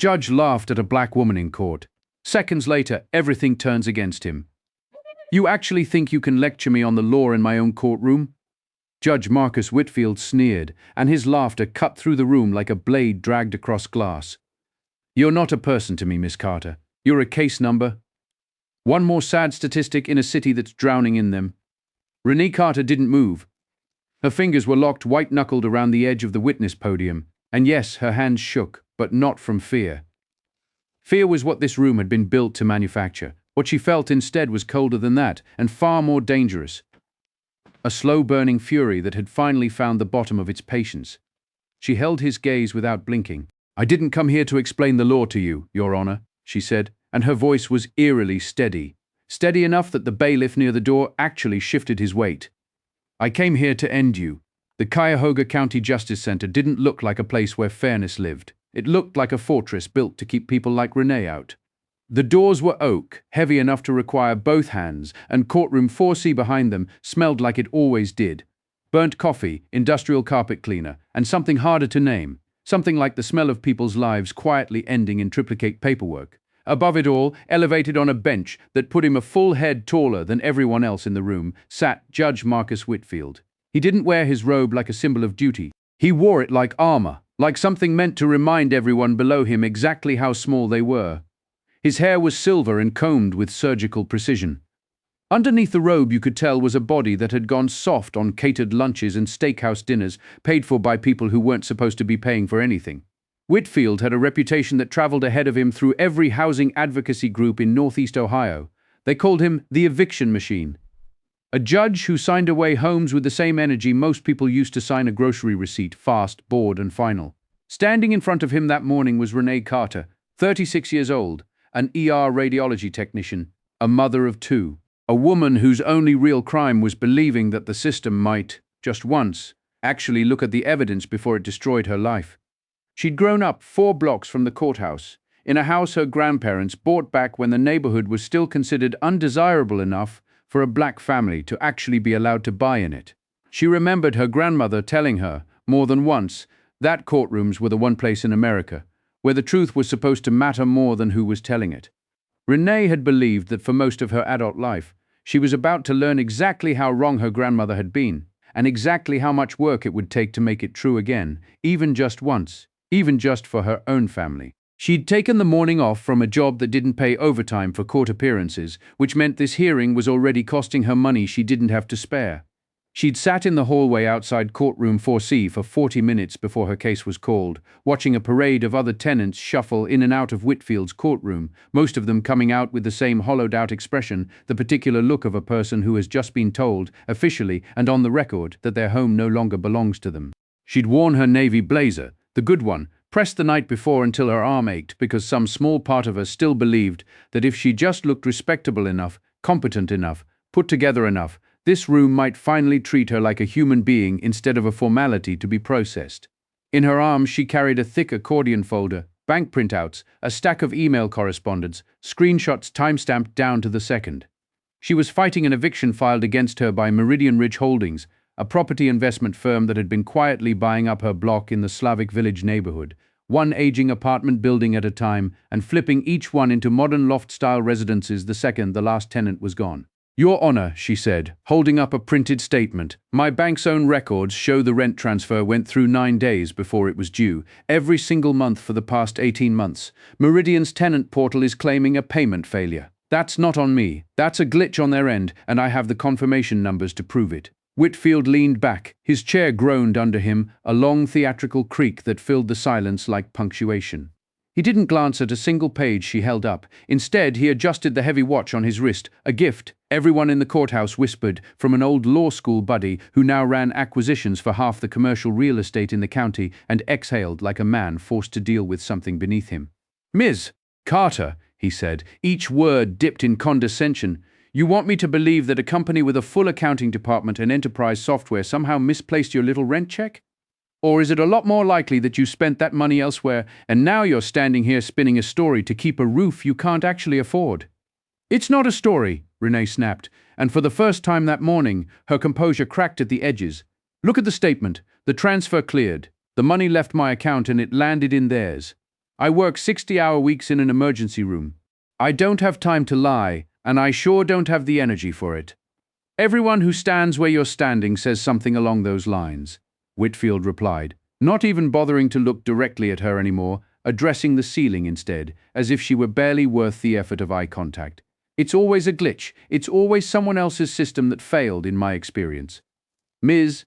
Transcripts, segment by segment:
Judge laughed at a black woman in court. Seconds later, everything turns against him. You actually think you can lecture me on the law in my own courtroom? Judge Marcus Whitfield sneered, and his laughter cut through the room like a blade dragged across glass. You're not a person to me, Miss Carter. You're a case number. One more sad statistic in a city that's drowning in them. Renee Carter didn't move. Her fingers were locked white-knuckled around the edge of the witness podium, and yes, her hands shook, but not from fear. Fear was what this room had been built to manufacture. What she felt instead was colder than that, and far more dangerous. A slow-burning fury that had finally found the bottom of its patience. She held his gaze without blinking. I didn't come here to explain the law to you, Your Honor, she said, and her voice was eerily steady. Steady enough that the bailiff near the door actually shifted his weight. I came here to end you. The Cuyahoga County Justice Center didn't look like a place where fairness lived. It looked like a fortress built to keep people like Renee out. The doors were oak, heavy enough to require both hands, and courtroom 4C behind them smelled like it always did. Burnt coffee, industrial carpet cleaner, and something harder to name. Something like the smell of people's lives quietly ending in triplicate paperwork. Above it all, elevated on a bench that put him a full head taller than everyone else in the room, sat Judge Marcus Whitfield. He didn't wear his robe like a symbol of duty. He wore it like armor, like something meant to remind everyone below him exactly how small they were. His hair was silver and combed with surgical precision. Underneath the robe you could tell was a body that had gone soft on catered lunches and steakhouse dinners paid for by people who weren't supposed to be paying for anything. Whitfield had a reputation that traveled ahead of him through every housing advocacy group in Northeast Ohio. They called him the eviction machine. A judge who signed away homes with the same energy most people used to sign a grocery receipt, fast, bored, and final. Standing in front of him that morning was Renee Carter, 36 years old, an ER radiology technician, a mother of two. A woman whose only real crime was believing that the system might, just once, actually look at the evidence before it destroyed her life. She'd grown up 4 blocks from the courthouse, in a house her grandparents bought back when the neighborhood was still considered undesirable enough for a black family to actually be allowed to buy in it. She remembered her grandmother telling her, more than once, that courtrooms were the one place in America where the truth was supposed to matter more than who was telling it. Renee had believed that for most of her adult life, she was about to learn exactly how wrong her grandmother had been, and exactly how much work it would take to make it true again, even just once, even just for her own family. She'd taken the morning off from a job that didn't pay overtime for court appearances, which meant this hearing was already costing her money she didn't have to spare. She'd sat in the hallway outside courtroom 4C for 40 minutes before her case was called, watching a parade of other tenants shuffle in and out of Whitfield's courtroom, most of them coming out with the same hollowed-out expression, the particular look of a person who has just been told, officially and on the record, that their home no longer belongs to them. She'd worn her navy blazer, the good one, pressed the night before until her arm ached because some small part of her still believed that if she just looked respectable enough, competent enough, put together enough, this room might finally treat her like a human being instead of a formality to be processed. In her arms she carried a thick accordion folder, bank printouts, a stack of email correspondence, screenshots time-stamped down to the second. She was fighting an eviction filed against her by Meridian Ridge Holdings, a property investment firm that had been quietly buying up her block in the Slavic Village neighborhood, one aging apartment building at a time, and flipping each one into modern loft-style residences the second the last tenant was gone. Your Honor, she said, holding up a printed statement, my bank's own records show the rent transfer went through 9 days before it was due, every single month for the past 18 months. Meridian's tenant portal is claiming a payment failure. That's not on me. That's a glitch on their end, and I have the confirmation numbers to prove it. Whitfield leaned back. His chair groaned under him, a long theatrical creak that filled the silence like punctuation. He didn't glance at a single page she held up. Instead, he adjusted the heavy watch on his wrist, a gift, everyone in the courthouse whispered, from an old law school buddy who now ran acquisitions for half the commercial real estate in the county and exhaled like a man forced to deal with something beneath him. Ms. Carter, he said, each word dipped in condescension. You want me to believe that a company with a full accounting department and enterprise software somehow misplaced your little rent check? Or is it a lot more likely that you spent that money elsewhere and now you're standing here spinning a story to keep a roof you can't actually afford? It's not a story, Renee snapped, and for the first time that morning, her composure cracked at the edges. Look at the statement. The transfer cleared. The money left my account and it landed in theirs. I work 60-hour weeks in an emergency room. I don't have time to lie, and I sure don't have the energy for it. Everyone who stands where you're standing says something along those lines, Whitfield replied, not even bothering to look directly at her anymore, addressing the ceiling instead, as if she were barely worth the effort of eye contact. It's always a glitch. It's always someone else's system that failed, in my experience. Ms.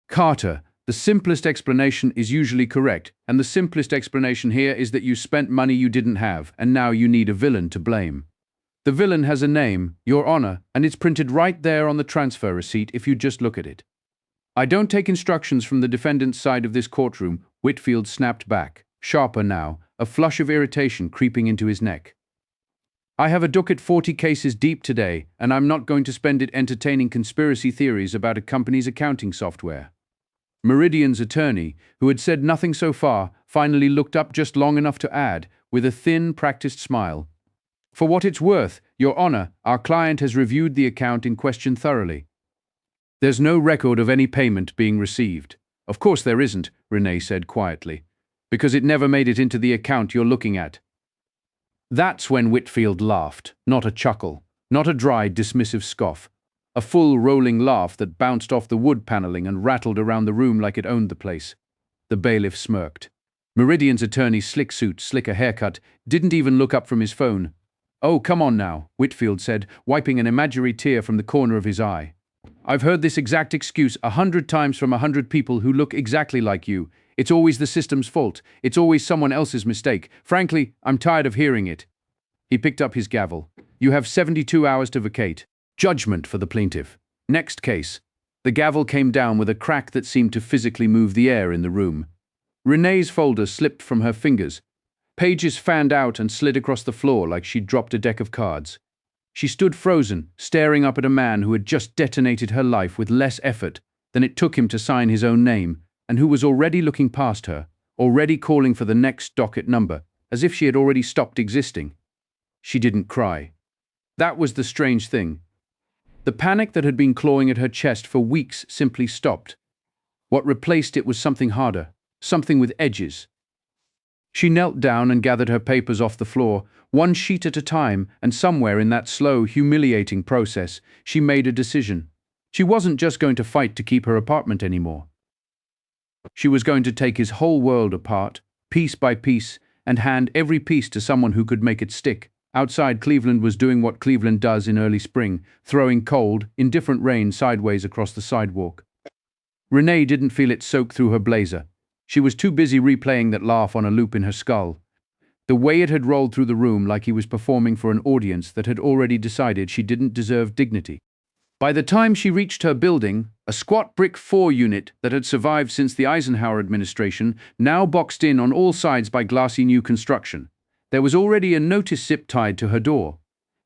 Carter, the simplest explanation is usually correct, and the simplest explanation here is that you spent money you didn't have, and now you need a villain to blame. The villain has a name, Your Honor, and it's printed right there on the transfer receipt if you just look at it. I don't take instructions from the defendant's side of this courtroom, Whitfield snapped back, sharper now, a flush of irritation creeping into his neck. I have a docket 40 cases deep today, and I'm not going to spend it entertaining conspiracy theories about a company's accounting software. Meridian's attorney, who had said nothing so far, finally looked up just long enough to add, with a thin, practiced smile, for what it's worth, Your Honor, our client has reviewed the account in question thoroughly. There's no record of any payment being received. Of course there isn't, Renee said quietly, because it never made it into the account you're looking at. That's when Whitfield laughed, not a chuckle, not a dry, dismissive scoff, a full, rolling laugh that bounced off the wood paneling and rattled around the room like it owned the place. The bailiff smirked. Meridian's attorney's slick suit, slicker haircut, didn't even look up from his phone. Oh, come on now, Whitfield said, wiping an imaginary tear from the corner of his eye. I've heard this exact excuse 100 times from 100 people who look exactly like you. It's always the system's fault. It's always someone else's mistake. Frankly, I'm tired of hearing it. He picked up his gavel. You have 72 hours to vacate. Judgment for the plaintiff. Next case. The gavel came down with a crack that seemed to physically move the air in the room. Renee's folder slipped from her fingers. Pages fanned out and slid across the floor like she'd dropped a deck of cards. She stood frozen, staring up at a man who had just detonated her life with less effort than it took him to sign his own name, and who was already looking past her, already calling for the next docket number, as if she had already stopped existing. She didn't cry. That was the strange thing. The panic that had been clawing at her chest for weeks simply stopped. What replaced it was something harder, something with edges. She knelt down and gathered her papers off the floor, one sheet at a time, and somewhere in that slow, humiliating process, she made a decision. She wasn't just going to fight to keep her apartment anymore. She was going to take his whole world apart, piece by piece, and hand every piece to someone who could make it stick. Outside, Cleveland was doing what Cleveland does in early spring, throwing cold, indifferent rain sideways across the sidewalk. Renee didn't feel it soak through her blazer. She was too busy replaying that laugh on a loop in her skull. The way it had rolled through the room like he was performing for an audience that had already decided she didn't deserve dignity. By the time she reached her building, a squat brick 4 unit that had survived since the Eisenhower administration, now boxed in on all sides by glassy new construction, there was already a notice zip tied to her door.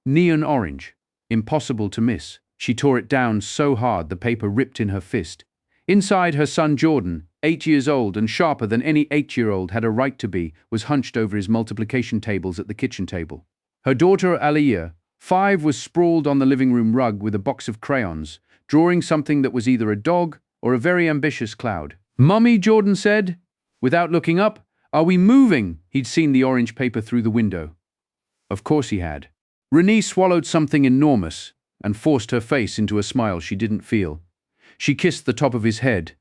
Neon orange. Impossible to miss. She tore it down so hard the paper ripped in her fist. Inside, her son Jordan, 8 years old and sharper than any 8-year-old had a right to be, was hunched over his multiplication tables at the kitchen table. Her daughter Aliyah, 5, was sprawled on the living room rug with a box of crayons, drawing something that was either a dog or a very ambitious cloud. "Mummy," Jordan said, without looking up, "are we moving?" He'd seen the orange paper through the window. Of course he had. Renee swallowed something enormous and forced her face into a smile she didn't feel. She kissed the top of his head.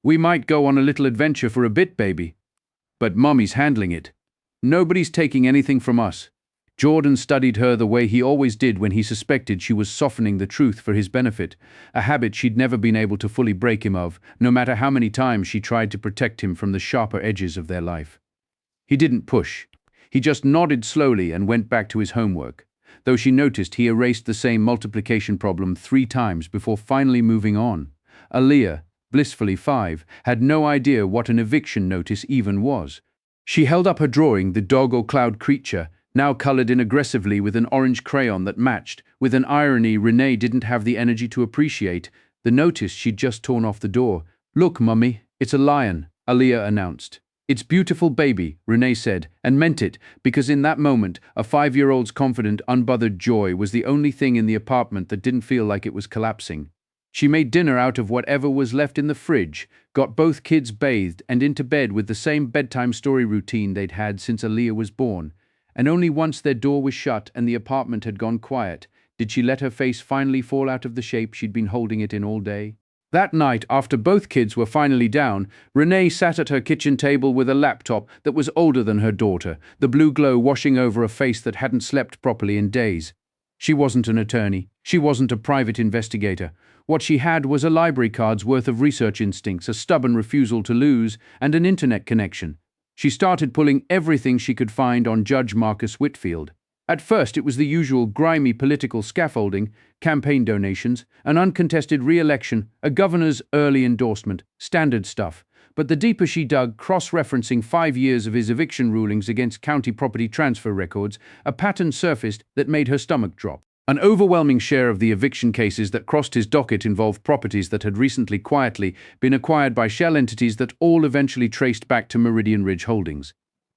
"We might go on a little adventure for a bit, baby. But Mummy's handling it. Nobody's taking anything from us." Jordan studied her the way he always did when he suspected she was softening the truth for his benefit, a habit she'd never been able to fully break him of, no matter how many times she tried to protect him from the sharper edges of their life. He didn't push. He just nodded slowly and went back to his homework, though she noticed he erased the same multiplication problem 3 times before finally moving on. Aliyah, blissfully 5, had no idea what an eviction notice even was. She held up her drawing, the dog or cloud creature, now colored in aggressively with an orange crayon that matched, with an irony Renee didn't have the energy to appreciate, the notice she'd just torn off the door. "Look, Mummy, it's a lion," Aliyah announced. "It's beautiful, baby," Renee said, and meant it, because in that moment, a 5-year-old's confident, unbothered joy was the only thing in the apartment that didn't feel like it was collapsing. She made dinner out of whatever was left in the fridge, got both kids bathed and into bed with the same bedtime story routine they'd had since Aaliyah was born, and only once their door was shut and the apartment had gone quiet did she let her face finally fall out of the shape she'd been holding it in all day. That night, after both kids were finally down, Renee sat at her kitchen table with a laptop that was older than her daughter, the blue glow washing over a face that hadn't slept properly in days. She wasn't an attorney. She wasn't a private investigator. What she had was a library card's worth of research instincts, a stubborn refusal to lose, and an internet connection. She started pulling everything she could find on Judge Marcus Whitfield. At first, it was the usual grimy political scaffolding, campaign donations, an uncontested re-election, a governor's early endorsement, standard stuff. But the deeper she dug, cross-referencing 5 years of his eviction rulings against county property transfer records, a pattern surfaced that made her stomach drop. An overwhelming share of the eviction cases that crossed his docket involved properties that had recently quietly been acquired by shell entities that all eventually traced back to Meridian Ridge Holdings.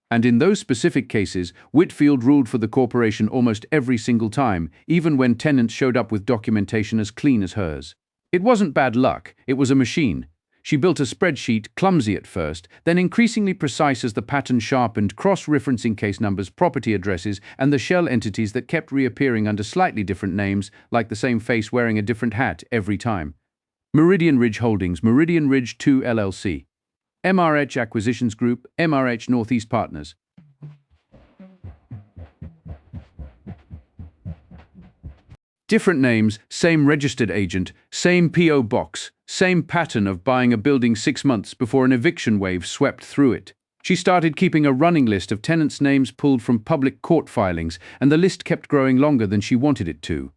And in those specific cases, Whitfield ruled for the corporation almost every single time, even when tenants showed up with documentation as clean as hers. It wasn't bad luck, it was a machine. She built a spreadsheet, clumsy at first, then increasingly precise as the pattern sharpened, cross-referencing case numbers, property addresses, and the shell entities that kept reappearing under slightly different names, like the same face wearing a different hat every time. Meridian Ridge Holdings, Meridian Ridge 2 LLC. MRH Acquisitions Group, MRH Northeast Partners. Different names, same registered agent, same P.O. box, same pattern of buying a building 6 months before an eviction wave swept through it. She started keeping a running list of tenants' names pulled from public court filings, and the list kept growing longer than she wanted it to.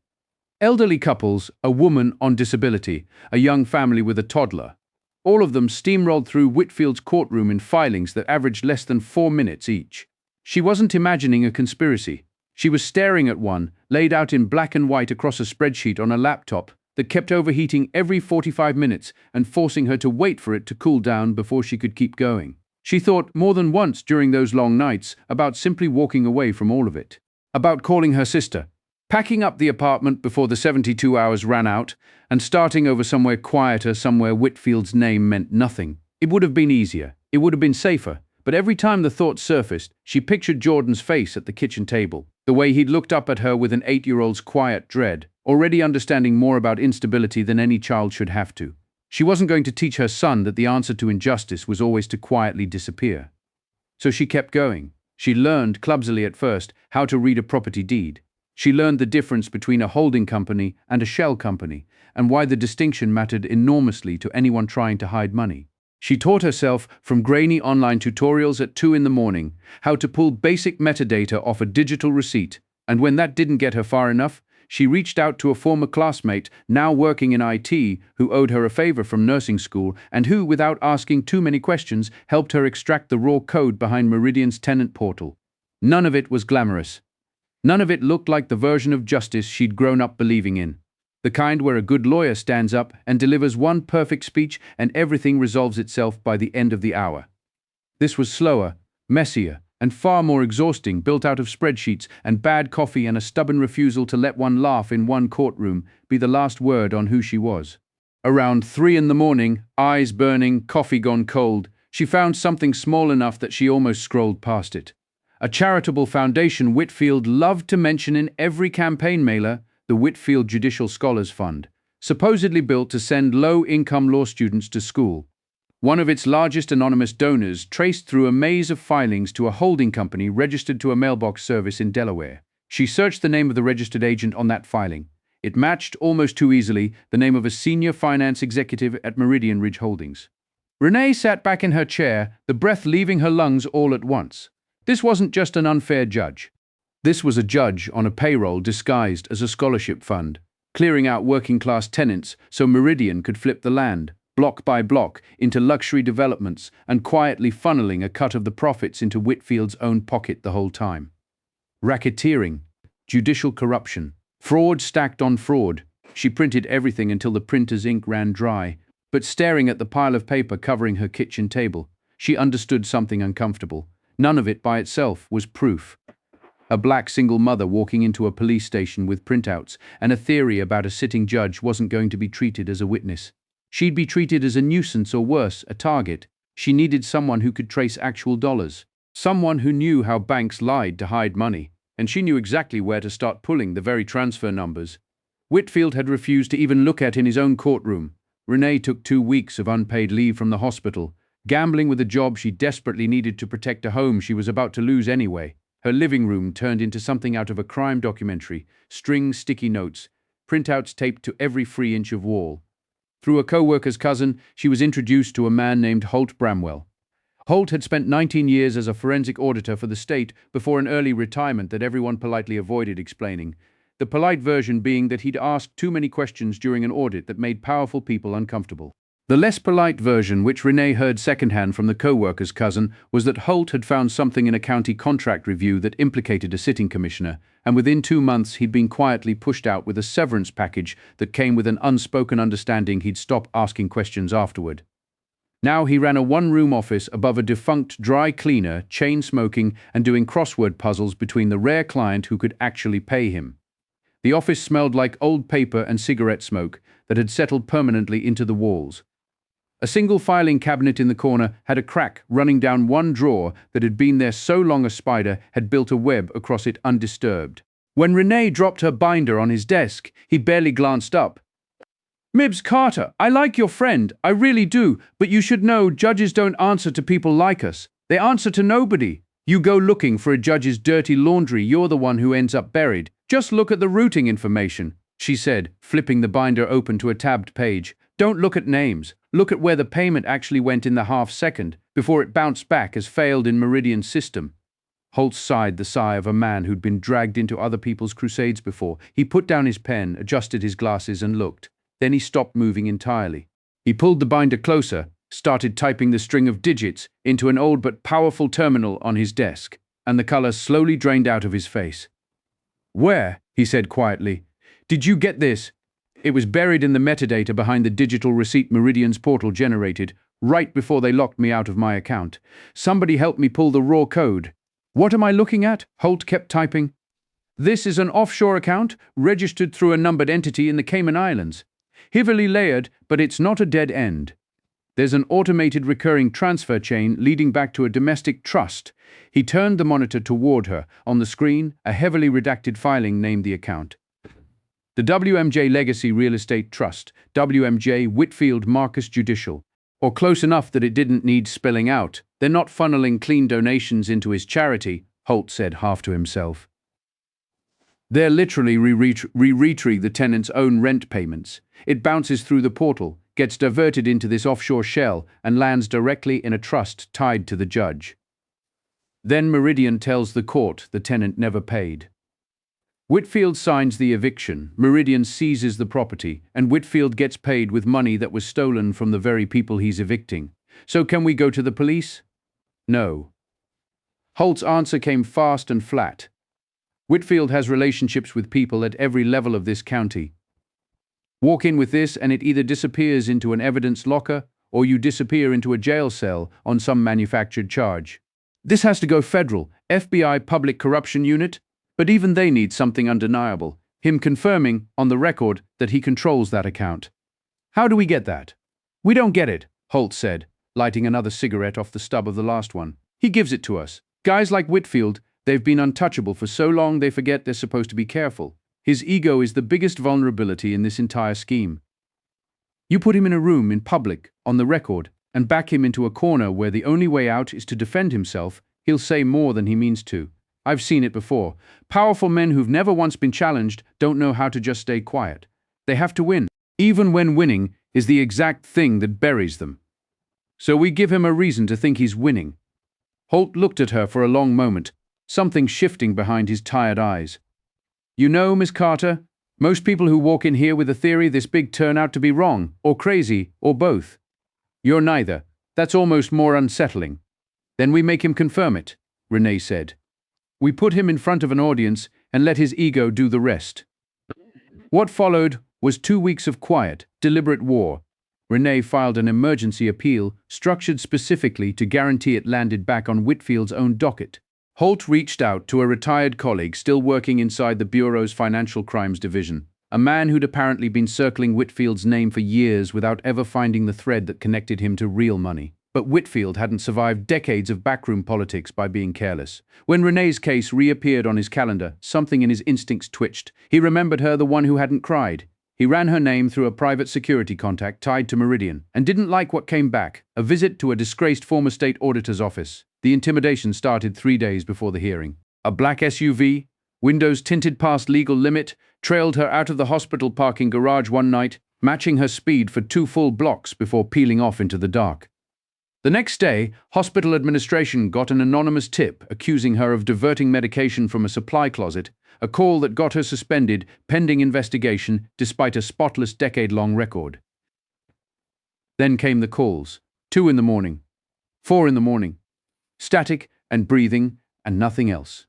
Elderly couples, a woman on disability, a young family with a toddler. All of them steamrolled through Whitfield's courtroom in filings that averaged less than 4 minutes each. She wasn't imagining a conspiracy. She was staring at one, laid out in black and white across a spreadsheet on a laptop that kept overheating every 45 minutes and forcing her to wait for it to cool down before she could keep going. She thought more than once during those long nights about simply walking away from all of it. About calling her sister, packing up the apartment before the 72 hours ran out, and starting over somewhere quieter, somewhere Whitfield's name meant nothing. It would have been easier. It would have been safer. But every time the thought surfaced, she pictured Jordan's face at the kitchen table, the way he'd looked up at her with an 8-year-old's quiet dread, already understanding more about instability than any child should have to. She wasn't going to teach her son that the answer to injustice was always to quietly disappear. So she kept going. She learned, clumsily at first, how to read a property deed. She learned the difference between a holding company and a shell company, and why the distinction mattered enormously to anyone trying to hide money. She taught herself, from grainy online tutorials at 2 in the morning, how to pull basic metadata off a digital receipt, and when that didn't get her far enough, she reached out to a former classmate, now working in IT, who owed her a favor from nursing school, and who, without asking too many questions, helped her extract the raw code behind Meridian's tenant portal. None of it was glamorous. None of it looked like the version of justice she'd grown up believing in. The kind where a good lawyer stands up and delivers one perfect speech and everything resolves itself by the end of the hour. This was slower, messier, and far more exhausting, built out of spreadsheets and bad coffee and a stubborn refusal to let one laugh in one courtroom be the last word on who she was. Around 3 in the morning, eyes burning, coffee gone cold, she found something small enough that she almost scrolled past it. A charitable foundation Whitfield loved to mention in every campaign mailer, the Whitfield Judicial Scholars Fund, supposedly built to send low-income law students to school. One of its largest anonymous donors traced through a maze of filings to a holding company registered to a mailbox service in Delaware. She searched the name of the registered agent on that filing. It matched, almost too easily, the name of a senior finance executive at Meridian Ridge Holdings. Renee sat back in her chair, the breath leaving her lungs all at once. This wasn't just an unfair judge. This was a judge on a payroll disguised as a scholarship fund, clearing out working-class tenants so Meridian could flip the land, block by block, into luxury developments and quietly funneling a cut of the profits into Whitfield's own pocket the whole time. Racketeering, judicial corruption, fraud stacked on fraud. She printed everything until the printer's ink ran dry, but staring at the pile of paper covering her kitchen table, she understood something uncomfortable. None of it by itself was proof. a black single mother walking into a police station with printouts, and a theory about a sitting judge wasn't going to be treated as a witness. She'd be treated as a nuisance or worse, a target. She needed someone who could trace actual dollars. Someone who knew how banks lied to hide money, and she knew exactly where to start pulling the very transfer numbers. Whitfield had refused to even look at in his own courtroom. Renee took 2 weeks of unpaid leave from the hospital, gambling with a job she desperately needed to protect a home she was about to lose anyway. Her living room turned into something out of a crime documentary, string sticky notes, printouts taped to every free inch of wall. Through a co-worker's cousin, she was introduced to a man named Holt Bramwell. Holt had spent 19 years as a forensic auditor for the state before an early retirement that everyone politely avoided explaining. The polite version being that he'd asked too many questions during an audit that made powerful people uncomfortable. The less polite version, which Renee heard secondhand from the co-worker's cousin, was that Holt had found something in a county contract review that implicated a sitting commissioner, and within 2 months he'd been quietly pushed out with a severance package that came with an unspoken understanding he'd stop asking questions afterward. Now he ran a one-room office above a defunct dry cleaner, chain-smoking and doing crossword puzzles between the rare client who could actually pay him. The office smelled like old paper and cigarette smoke that had settled permanently into the walls. A single filing cabinet in the corner had a crack running down one drawer that had been there so long a spider had built a web across it undisturbed. When Renee dropped her binder on his desk, he barely glanced up. "Mibbs Carter, I like your friend, I really do, but you should know judges don't answer to people like us. They answer to nobody. You go looking for a judge's dirty laundry, you're the one who ends up buried. Just look at the routing information," she said, flipping the binder open to a tabbed page. "Don't look at names. Look at where the payment actually went in the half-second, before it bounced back as failed in Meridian's system." Holt sighed the sigh of a man who'd been dragged into other people's crusades before. He put down his pen, adjusted his glasses and looked. Then he stopped moving entirely. He pulled the binder closer, started typing the string of digits into an old but powerful terminal on his desk, and the color slowly drained out of his face. "Where?" he said quietly. "Did you get this?" It was buried in the metadata behind the digital receipt Meridian's portal generated, right before they locked me out of my account. Somebody helped me pull the raw code. "What am I looking at?" Holt kept typing. "This is an offshore account, registered through a numbered entity in the Cayman Islands. Heavily layered, but it's not a dead end. There's an automated recurring transfer chain leading back to a domestic trust." He turned the monitor toward her. On the screen, a heavily redacted filing named the account. The WMJ Legacy Real Estate Trust, WMJ Whitfield Marcus Judicial. Or close enough that it didn't need spelling out. "They're not funneling clean donations into his charity," Holt said half to himself. "They're literally re-retering the tenant's own rent payments. It bounces through the portal, gets diverted into this offshore shell, and lands directly in a trust tied to the judge. Then Meridian tells the court the tenant never paid. Whitfield signs the eviction, Meridian seizes the property, and Whitfield gets paid with money that was stolen from the very people he's evicting. So can we go to the police? No. Holt's answer came fast and flat. Whitfield has relationships with people at every level of this county. Walk in with this and it either disappears into an evidence locker or you disappear into a jail cell on some manufactured charge. This has to go federal, FBI Public Corruption Unit, but even they need something undeniable, him confirming, on the record, that he controls that account. How do we get that? We don't get it, Holt said, lighting another cigarette off the stub of the last one. He gives it to us. Guys like Whitfield, they've been untouchable for so long they forget they're supposed to be careful. His ego is the biggest vulnerability in this entire scheme. You put him in a room in public, on the record, and back him into a corner where the only way out is to defend himself, he'll say more than he means to. I've seen it before. Powerful men who've never once been challenged don't know how to just stay quiet. They have to win, even when winning is the exact thing that buries them. So we give him a reason to think he's winning. Holt looked at her for a long moment, something shifting behind his tired eyes. You know, Miss Carter, most people who walk in here with a theory this big turn out to be wrong, or crazy, or both. You're neither. That's almost more unsettling. Then we make him confirm it, Renee said. We put him in front of an audience and let his ego do the rest. What followed was 2 weeks of quiet, deliberate war. Renee filed an emergency appeal, structured specifically to guarantee it landed back on Whitfield's own docket. Holt reached out to a retired colleague still working inside the Bureau's Financial Crimes Division, a man who'd apparently been circling Whitfield's name for years without ever finding the thread that connected him to real money. But Whitfield hadn't survived decades of backroom politics by being careless. When Renee's case reappeared on his calendar, something in his instincts twitched. He remembered her, the one who hadn't cried. He ran her name through a private security contact tied to Meridian, and didn't like what came back: a visit to a disgraced former state auditor's office. The intimidation started 3 days before the hearing. A black SUV, windows tinted past legal limit, trailed her out of the hospital parking garage one night, matching her speed for 2 full blocks before peeling off into the dark. The next day, hospital administration got an anonymous tip accusing her of diverting medication from a supply closet, a call that got her suspended pending investigation despite a spotless decade-long record. Then came the calls. 2 in the morning, 4 in the morning. Static and breathing and nothing else.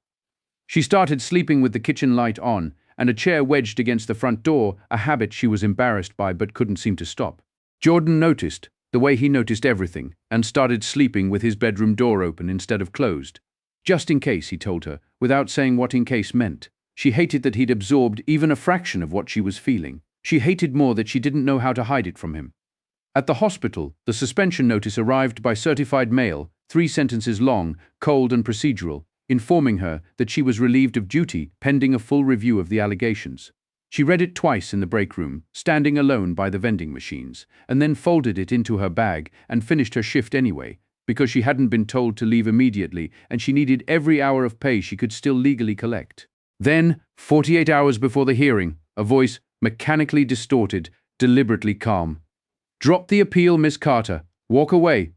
She started sleeping with the kitchen light on and a chair wedged against the front door, a habit she was embarrassed by but couldn't seem to stop. Jordan noticed, the way he noticed everything, and started sleeping with his bedroom door open instead of closed. Just in case, he told her, without saying what in case meant. She hated that he'd absorbed even a fraction of what she was feeling. She hated more that she didn't know how to hide it from him. At the hospital, the suspension notice arrived by certified mail, 3 sentences long, cold and procedural, informing her that she was relieved of duty pending a full review of the allegations. She read it twice in the break room, standing alone by the vending machines, and then folded it into her bag and finished her shift anyway, because she hadn't been told to leave immediately and she needed every hour of pay she could still legally collect. Then, 48 hours before the hearing, a voice, mechanically distorted, deliberately calm. "Drop the appeal, Miss Carter. Walk away."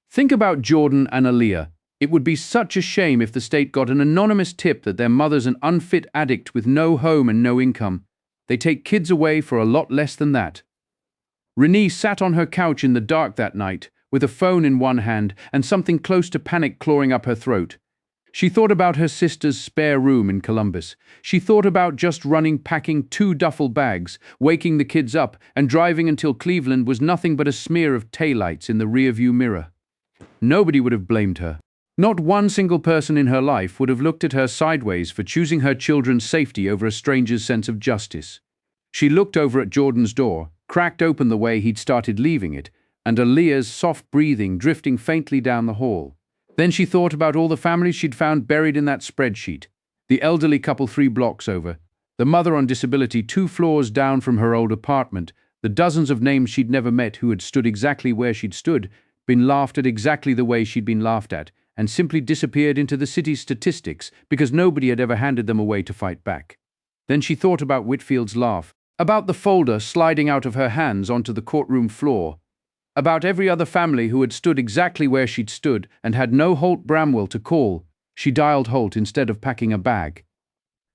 Think about Jordan and Aaliyah. It would be such a shame if the state got an anonymous tip that their mother's an unfit addict with no home and no income. They take kids away for a lot less than that. Renee sat on her couch in the dark that night, with a phone in one hand and something close to panic clawing up her throat. She thought about her sister's spare room in Columbus. She thought about just packing 2 duffel bags, waking the kids up, and driving until Cleveland was nothing but a smear of taillights in the rearview mirror. Nobody would have blamed her. Not one single person in her life would have looked at her sideways for choosing her children's safety over a stranger's sense of justice. She looked over at Jordan's door, cracked open the way he'd started leaving it, and Aaliyah's soft breathing drifting faintly down the hall. Then she thought about all the families she'd found buried in that spreadsheet. The elderly couple 3 blocks over, the mother on disability 2 floors down from her old apartment, the dozens of names she'd never met who had stood exactly where she'd stood, been laughed at exactly the way she'd been laughed at, and simply disappeared into the city's statistics because nobody had ever handed them away to fight back. Then she thought about Whitfield's laugh, about the folder sliding out of her hands onto the courtroom floor, about every other family who had stood exactly where she'd stood and had no Holt Bramwell to call. She dialed Holt instead of packing a bag.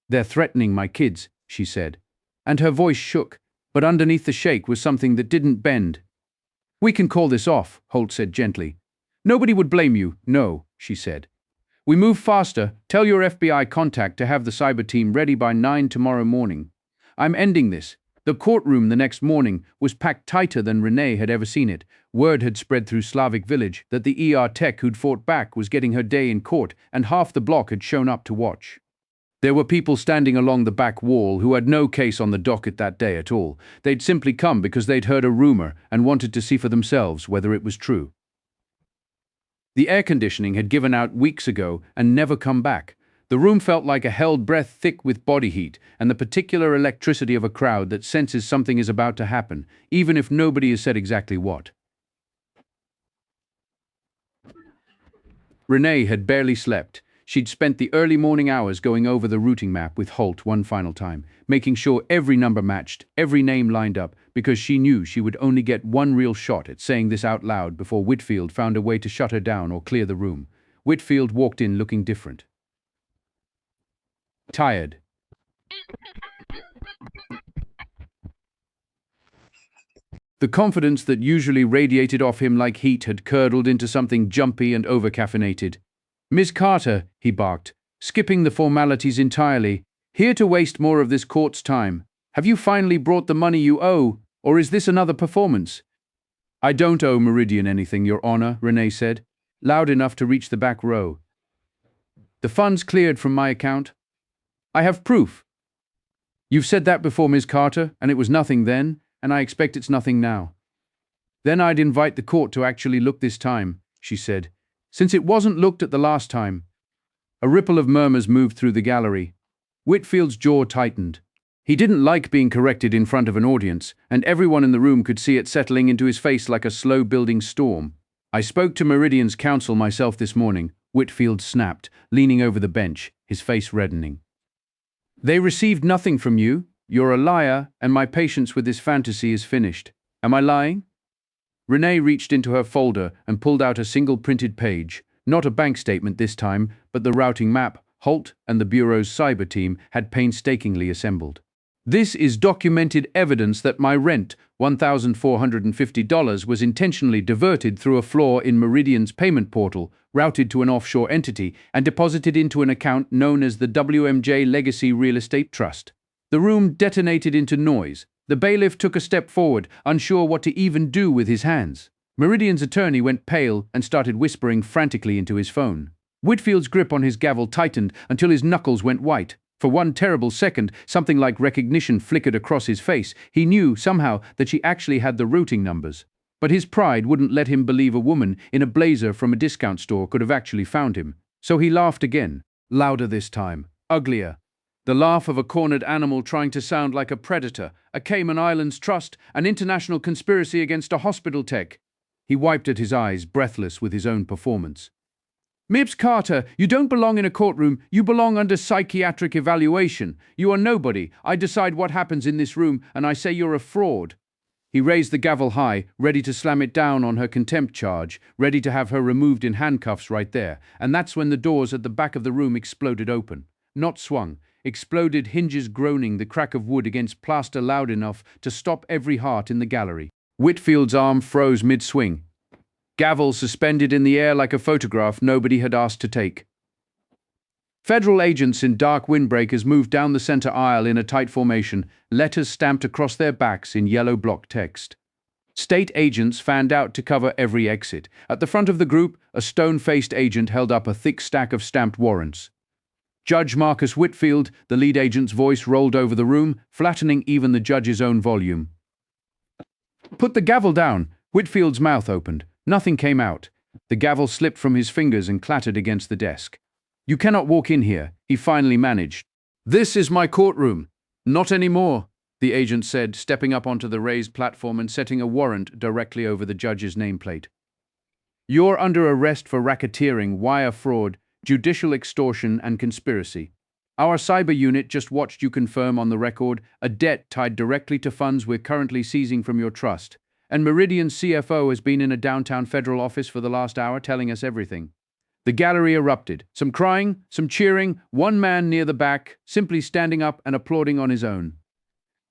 "They're threatening my kids," she said, and her voice shook, but underneath the shake was something that didn't bend. "We can call this off," Holt said gently. "Nobody would blame you." "No," she said. "We move faster. Tell your FBI contact to have the cyber team ready by 9 tomorrow morning. I'm ending this." The courtroom the next morning was packed tighter than Renee had ever seen it. Word had spread through Slavic Village that the ER tech who'd fought back was getting her day in court, and half the block had shown up to watch. There were people standing along the back wall who had no case on the docket that day at all. They'd simply come because they'd heard a rumor and wanted to see for themselves whether it was true. The air conditioning had given out weeks ago and never come back. The room felt like a held breath thick with body heat and the particular electricity of a crowd that senses something is about to happen, even if nobody has said exactly what. Renee had barely slept. She'd spent the early morning hours going over the routing map with Holt one final time, making sure every number matched, every name lined up, because she knew she would only get one real shot at saying this out loud before Whitfield found a way to shut her down or clear the room. Whitfield walked in looking different. Tired. The confidence that usually radiated off him like heat had curdled into something jumpy and over-caffeinated. "Miss Carter," he barked, skipping the formalities entirely, "here to waste more of this court's time. Have you finally brought the money you owe, or is this another performance?" "I don't owe Meridian anything, Your Honor," Renee said, loud enough to reach the back row. The funds cleared from my account. I have proof. You've said that before, Ms. Carter, and it was nothing then, and I expect it's nothing now. Then I'd invite the court to actually look this time, she said, since it wasn't looked at the last time. A ripple of murmurs moved through the gallery. Whitfield's jaw tightened. He didn't like being corrected in front of an audience, and everyone in the room could see it settling into his face like a slow-building storm. I spoke to Meridian's counsel myself this morning, Whitfield snapped, leaning over the bench, his face reddening. They received nothing from you. You're a liar, and my patience with this fantasy is finished. Am I lying? Renee reached into her folder and pulled out a single printed page, not a bank statement this time, but the routing map Holt and the Bureau's cyber team had painstakingly assembled. This is documented evidence that my rent, $1,450, was intentionally diverted through a flaw in Meridian's payment portal, routed to an offshore entity, and deposited into an account known as the WMJ Legacy Real Estate Trust. The room detonated into noise. The bailiff took a step forward, unsure what to even do with his hands. Meridian's attorney went pale and started whispering frantically into his phone. Whitfield's grip on his gavel tightened until his knuckles went white. For one terrible second, something like recognition flickered across his face. He knew, somehow, that she actually had the routing numbers. But his pride wouldn't let him believe a woman in a blazer from a discount store could have actually found him. So he laughed again, louder this time, uglier. The laugh of a cornered animal trying to sound like a predator, a Cayman Islands trust, an international conspiracy against a hospital tech. He wiped at his eyes, breathless with his own performance. Mibbs Carter, you don't belong in a courtroom. You belong under psychiatric evaluation. You are nobody. I decide what happens in this room, and I say you're a fraud. He raised the gavel high, ready to slam it down on her contempt charge, ready to have her removed in handcuffs right there. And that's when the doors at the back of the room exploded open. Not swung. Exploded, hinges groaning, the crack of wood against plaster loud enough to stop every heart in the gallery. Whitfield's arm froze mid-swing. Gavel suspended in the air like a photograph nobody had asked to take. Federal agents in dark windbreakers moved down the center aisle in a tight formation, letters stamped across their backs in yellow block text. State agents fanned out to cover every exit. At the front of the group, a stone-faced agent held up a thick stack of stamped warrants. Judge Marcus Whitfield, the lead agent's voice rolled over the room, flattening even the judge's own volume. Put the gavel down. Whitfield's mouth opened. Nothing came out. The gavel slipped from his fingers and clattered against the desk. You cannot walk in here, he finally managed. This is my courtroom. Not anymore, the agent said, stepping up onto the raised platform and setting a warrant directly over the judge's nameplate. You're under arrest for racketeering, wire fraud, judicial extortion, and conspiracy. Our cyber unit just watched you confirm on the record a debt tied directly to funds we're currently seizing from your trust. And Meridian's CFO has been in a downtown federal office for the last hour telling us everything. The gallery erupted. Some crying, some cheering, one man near the back, simply standing up and applauding on his own.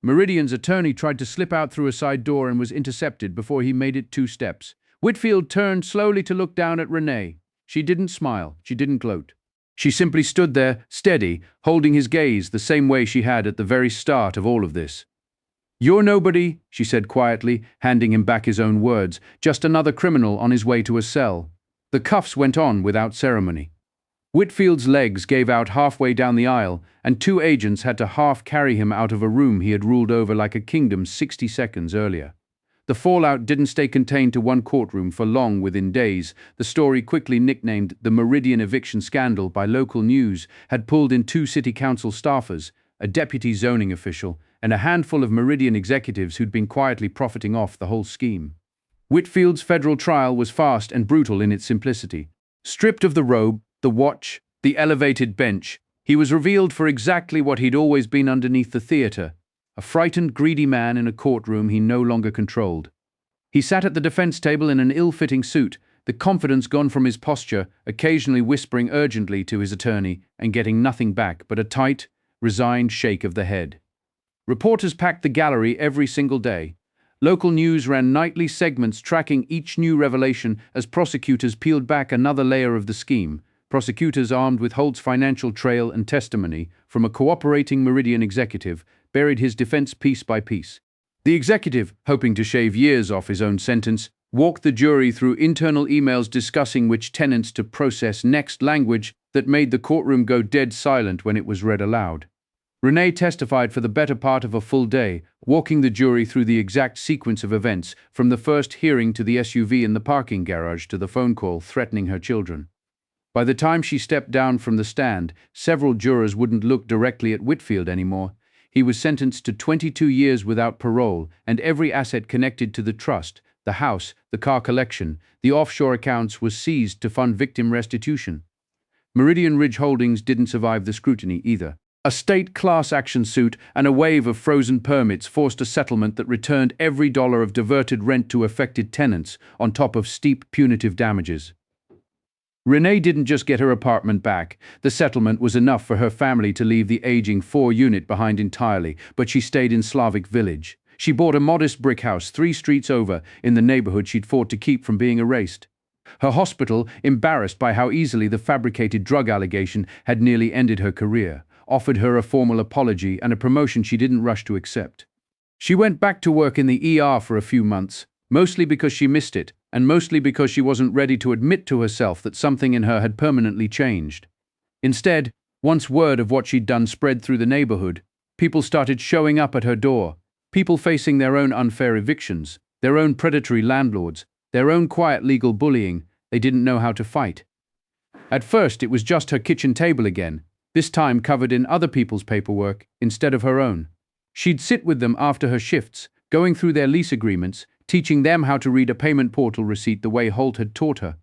Meridian's attorney tried to slip out through a side door and was intercepted before he made it 2 steps. Whitfield turned slowly to look down at Renee. She didn't smile. She didn't gloat. She simply stood there, steady, holding his gaze the same way she had at the very start of all of this. You're nobody, she said quietly, handing him back his own words, just another criminal on his way to a cell. The cuffs went on without ceremony. Whitfield's legs gave out halfway down the aisle, and 2 agents had to half carry him out of a room he had ruled over like a kingdom 60 seconds earlier. The fallout didn't stay contained to one courtroom for long. Within days, the story, quickly nicknamed the Meridian eviction scandal by local news, had pulled in 2 city council staffers, a deputy zoning official, and a handful of Meridian executives who'd been quietly profiting off the whole scheme. Whitfield's federal trial was fast and brutal in its simplicity. Stripped of the robe, the watch, the elevated bench, he was revealed for exactly what he'd always been underneath the theater, a frightened, greedy man in a courtroom he no longer controlled. He sat at the defense table in an ill-fitting suit, the confidence gone from his posture, occasionally whispering urgently to his attorney and getting nothing back but a tight, resigned shake of the head. Reporters packed the gallery every single day. Local news ran nightly segments tracking each new revelation as prosecutors peeled back another layer of the scheme, prosecutors armed with Holt's financial trail and testimony from a cooperating Meridian executive buried his defense piece by piece. The executive, hoping to shave years off his own sentence, walked the jury through internal emails discussing which tenants to process next, language that made the courtroom go dead silent when it was read aloud. Renee testified for the better part of a full day, walking the jury through the exact sequence of events, from the first hearing to the SUV in the parking garage to the phone call threatening her children. By the time she stepped down from the stand, several jurors wouldn't look directly at Whitfield anymore. He was sentenced to 22 years without parole, and every asset connected to the trust, the house, the car collection, the offshore accounts was seized to fund victim restitution. Meridian Ridge Holdings didn't survive the scrutiny either. A state class action suit and a wave of frozen permits forced a settlement that returned every dollar of diverted rent to affected tenants, on top of steep punitive damages. Renee didn't just get her apartment back. The settlement was enough for her family to leave the aging 4-unit behind entirely, but she stayed in Slavic Village. She bought a modest brick house 3 streets over in the neighborhood she'd fought to keep from being erased. Her hospital, embarrassed by how easily the fabricated drug allegation had nearly ended her career, offered her a formal apology and a promotion she didn't rush to accept. She went back to work in the ER for a few months, mostly because she missed it, and mostly because she wasn't ready to admit to herself that something in her had permanently changed. Instead, once word of what she'd done spread through the neighborhood, people started showing up at her door, people facing their own unfair evictions, their own predatory landlords, their own quiet legal bullying they didn't know how to fight. At first, it was just her kitchen table again, this time covered in other people's paperwork instead of her own. She'd sit with them after her shifts, going through their lease agreements, teaching them how to read a payment portal receipt the way Holt had taught her.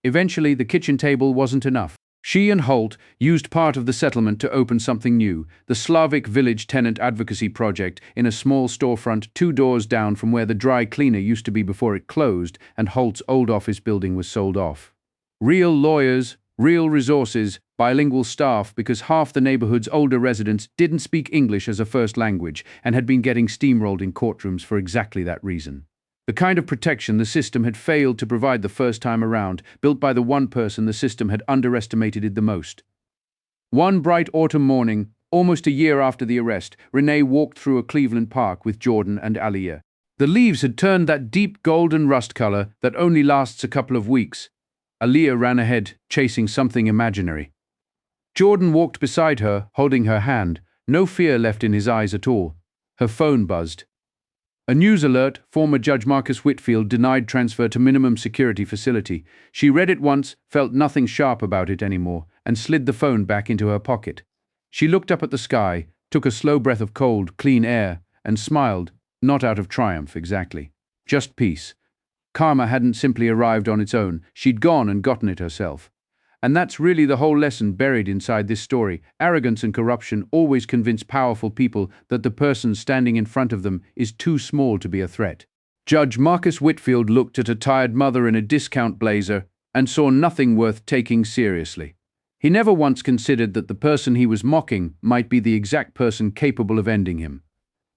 Eventually, the kitchen table wasn't enough. She and Holt used part of the settlement to open something new, the Slavic Village Tenant Advocacy Project, in a small storefront 2 doors down from where the dry cleaner used to be before it closed and Holt's old office building was sold off. Real lawyers, real resources, bilingual staff, because half the neighborhood's older residents didn't speak English as a first language and had been getting steamrolled in courtrooms for exactly that reason. The kind of protection the system had failed to provide the first time around, built by the one person the system had underestimated it the most. One bright autumn morning, almost a year after the arrest, Renee walked through a Cleveland park with Jordan and Aliyah. The leaves had turned that deep golden rust color that only lasts a couple of weeks. Aliyah ran ahead, chasing something imaginary. Jordan walked beside her, holding her hand, no fear left in his eyes at all. Her phone buzzed. A news alert: former Judge Marcus Whitfield denied transfer to minimum security facility. She read it once, felt nothing sharp about it anymore, and slid the phone back into her pocket. She looked up at the sky, took a slow breath of cold, clean air, and smiled, not out of triumph exactly. Just peace. Karma hadn't simply arrived on its own, she'd gone and gotten it herself. And that's really the whole lesson buried inside this story. Arrogance and corruption always convince powerful people that the person standing in front of them is too small to be a threat. Judge Marcus Whitfield looked at a tired mother in a discount blazer and saw nothing worth taking seriously. He never once considered that the person he was mocking might be the exact person capable of ending him.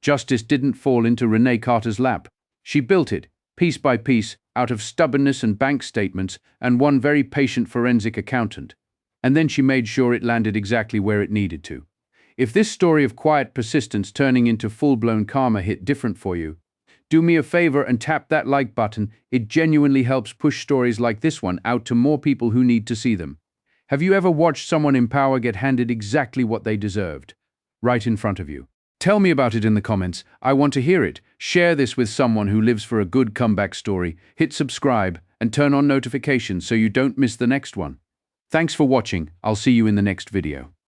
Justice didn't fall into Renee Carter's lap. She built it, piece by piece, out of stubbornness and bank statements and one very patient forensic accountant. And then she made sure it landed exactly where it needed to. If this story of quiet persistence turning into full-blown karma hit different for you, do me a favor and tap that like button. It genuinely helps push stories like this one out to more people who need to see them. Have you ever watched someone in power get handed exactly what they deserved, right in front of you? Tell me about it in the comments. I want to hear it. Share this with someone who lives for a good comeback story. Hit subscribe and turn on notifications so you don't miss the next one. Thanks for watching. I'll see you in the next video.